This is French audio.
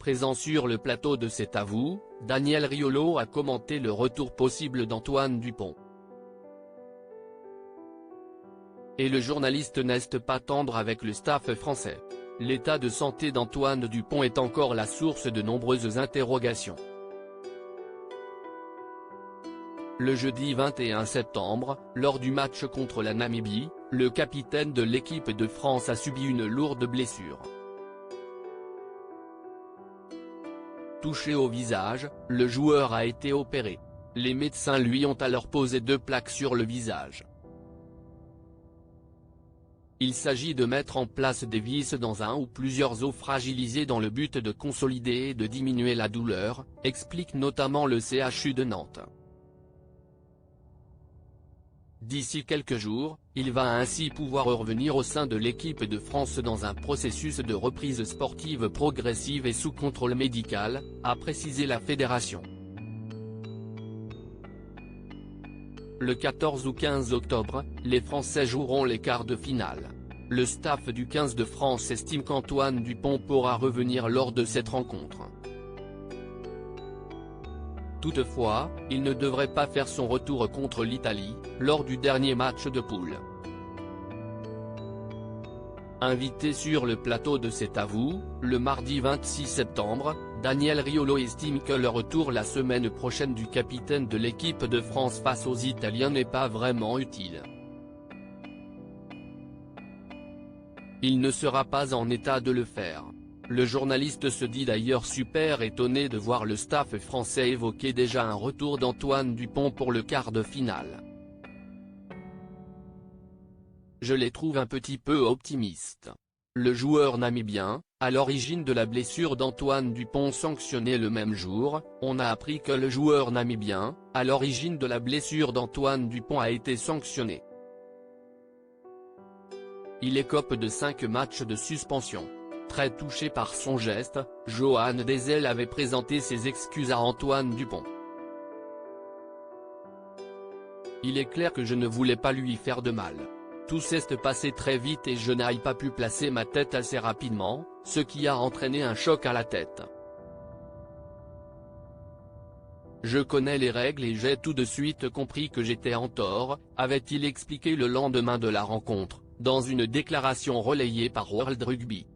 Présent sur le plateau de C'est à vous, Daniel Riolo a commenté le retour possible d'Antoine Dupont. Et le journaliste n'est pas tendre avec le staff français. L'état de santé d'Antoine Dupont est encore la source de nombreuses interrogations. Le jeudi 21 septembre, lors du match contre la Namibie, le capitaine de l'équipe de France a subi une lourde blessure. Touché au visage, le joueur a été opéré. Les médecins lui ont alors posé 2 plaques sur le visage. Il s'agit de mettre en place des vis dans un ou plusieurs os fragilisés dans le but de consolider et de diminuer la douleur, explique notamment le CHU de Nantes. D'ici quelques jours, il va ainsi pouvoir revenir au sein de l'équipe de France dans un processus de reprise sportive progressive et sous contrôle médical, a précisé la fédération. Le 14 ou 15 octobre, les Français joueront les quarts de finale. Le staff du 15 de France estime qu'Antoine Dupont pourra revenir lors de cette rencontre. Toutefois, il ne devrait pas faire son retour contre l'Italie, lors du dernier match de poule. Invité sur le plateau de C'est à vous, le mardi 26 septembre, Daniel Riolo estime que le retour la semaine prochaine du capitaine de l'équipe de France face aux Italiens n'est pas vraiment utile. Il ne sera pas en état de le faire. Le journaliste se dit d'ailleurs super étonné de voir le staff français évoquer déjà un retour d'Antoine Dupont pour le quart de finale. Je les trouve un petit peu optimistes. Le joueur namibien, à l'origine de la blessure d'Antoine Dupont sanctionné le même jour, on a appris que le joueur namibien, à l'origine de la blessure d'Antoine Dupont a été sanctionné. Il écope de 5 matchs de suspension. Très touché par son geste, Johan Desel avait présenté ses excuses à Antoine Dupont. Il est clair que je ne voulais pas lui faire de mal. Tout s'est passé très vite et je n'ai pas pu placer ma tête assez rapidement, ce qui a entraîné un choc à la tête. Je connais les règles et j'ai tout de suite compris que j'étais en tort, avait-il expliqué le lendemain de la rencontre, dans une déclaration relayée par World Rugby.